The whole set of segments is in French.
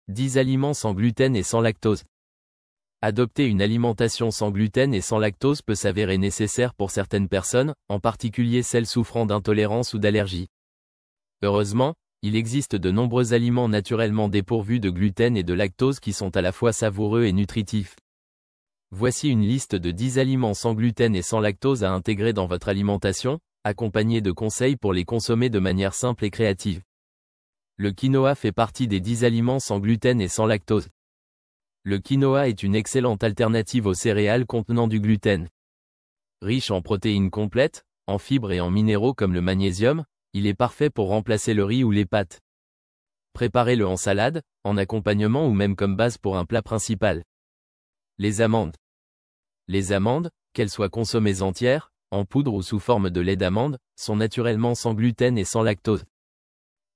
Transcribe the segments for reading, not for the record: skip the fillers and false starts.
10 aliments sans gluten et sans lactose. Adopter une alimentation sans gluten et sans lactose peut s'avérer nécessaire pour certaines personnes, en particulier celles souffrant d'intolérance ou d'allergie. Heureusement, il existe de nombreux aliments naturellement dépourvus de gluten et de lactose qui sont à la fois savoureux et nutritifs. Voici une liste de 10 aliments sans gluten et sans lactose à intégrer dans votre alimentation, accompagnée de conseils pour les consommer de manière simple et créative. Le quinoa fait partie des 10 aliments sans gluten et sans lactose. Le quinoa est une excellente alternative aux céréales contenant du gluten. Riche en protéines complètes, en fibres et en minéraux comme le magnésium, il est parfait pour remplacer le riz ou les pâtes. Préparez-le en salade, en accompagnement ou même comme base pour un plat principal. Les amandes. Les amandes, qu'elles soient consommées entières, en poudre ou sous forme de lait d'amande, sont naturellement sans gluten et sans lactose.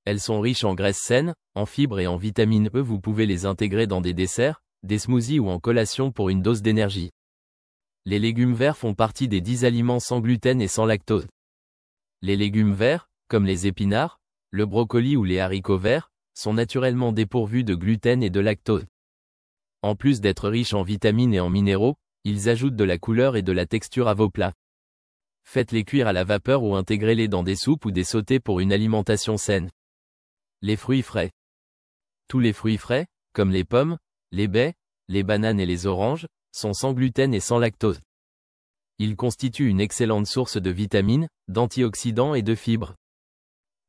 Elles sont riches en graisses saines, en fibres et en vitamine E. Vous pouvez les intégrer dans des desserts, des smoothies ou en collation pour une dose d'énergie. Les légumes verts font partie des 10 aliments sans gluten et sans lactose. Les légumes verts, comme les épinards, le brocoli ou les haricots verts, sont naturellement dépourvus de gluten et de lactose. En plus d'être riches en vitamines et en minéraux, ils ajoutent de la couleur et de la texture à vos plats. Faites-les cuire à la vapeur ou intégrez-les dans des soupes ou des sautés pour une alimentation saine. Les fruits frais. Tous les fruits frais, comme les pommes, les baies, les bananes et les oranges, sont sans gluten et sans lactose. Ils constituent une excellente source de vitamines, d'antioxydants et de fibres.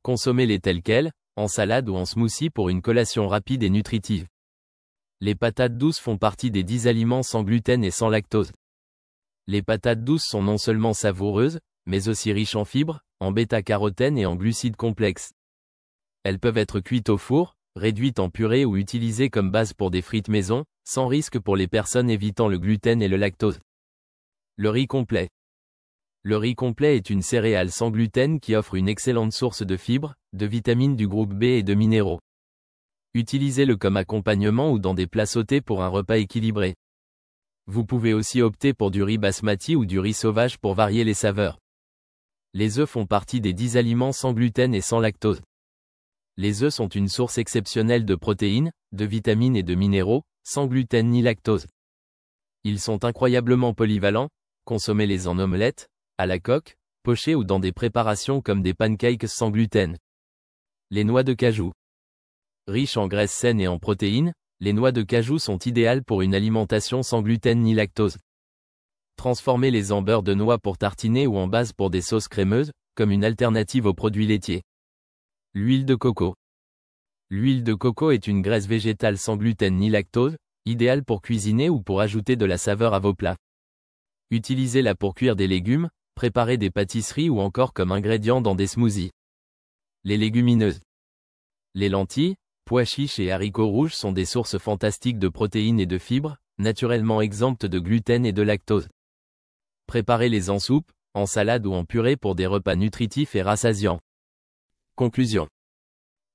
Consommez-les tels quels, en salade ou en smoothie pour une collation rapide et nutritive. Les patates douces font partie des 10 aliments sans gluten et sans lactose. Les patates douces sont non seulement savoureuses, mais aussi riches en fibres, en bêta-carotène et en glucides complexes. Elles peuvent être cuites au four, réduites en purée ou utilisées comme base pour des frites maison, sans risque pour les personnes évitant le gluten et le lactose. Le riz complet. Le riz complet est une céréale sans gluten qui offre une excellente source de fibres, de vitamines du groupe B et de minéraux. Utilisez-le comme accompagnement ou dans des plats sautés pour un repas équilibré. Vous pouvez aussi opter pour du riz basmati ou du riz sauvage pour varier les saveurs. Les œufs font partie des 10 aliments sans gluten et sans lactose. Les œufs sont une source exceptionnelle de protéines, de vitamines et de minéraux, sans gluten ni lactose. Ils sont incroyablement polyvalents, consommez-les en omelette, à la coque, pochés ou dans des préparations comme des pancakes sans gluten. Les noix de cajou. Riches en graisses saines et en protéines, les noix de cajou sont idéales pour une alimentation sans gluten ni lactose. Transformez-les en beurre de noix pour tartiner ou en base pour des sauces crémeuses, comme une alternative aux produits laitiers. L'huile de coco. L'huile de coco est une graisse végétale sans gluten ni lactose, idéale pour cuisiner ou pour ajouter de la saveur à vos plats. Utilisez-la pour cuire des légumes, préparer des pâtisseries ou encore comme ingrédient dans des smoothies. Les légumineuses. Les lentilles, pois chiches et haricots rouges sont des sources fantastiques de protéines et de fibres, naturellement exemptes de gluten et de lactose. Préparez-les en soupe, en salade ou en purée pour des repas nutritifs et rassasiants. Conclusion.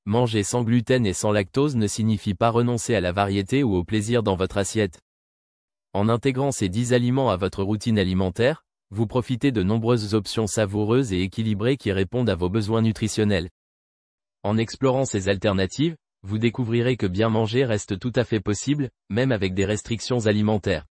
Manger sans gluten et sans lactose ne signifie pas renoncer à la variété ou au plaisir dans votre assiette. En intégrant ces 10 aliments à votre routine alimentaire, vous profitez de nombreuses options savoureuses et équilibrées qui répondent à vos besoins nutritionnels. En explorant ces alternatives, vous découvrirez que bien manger reste tout à fait possible, même avec des restrictions alimentaires.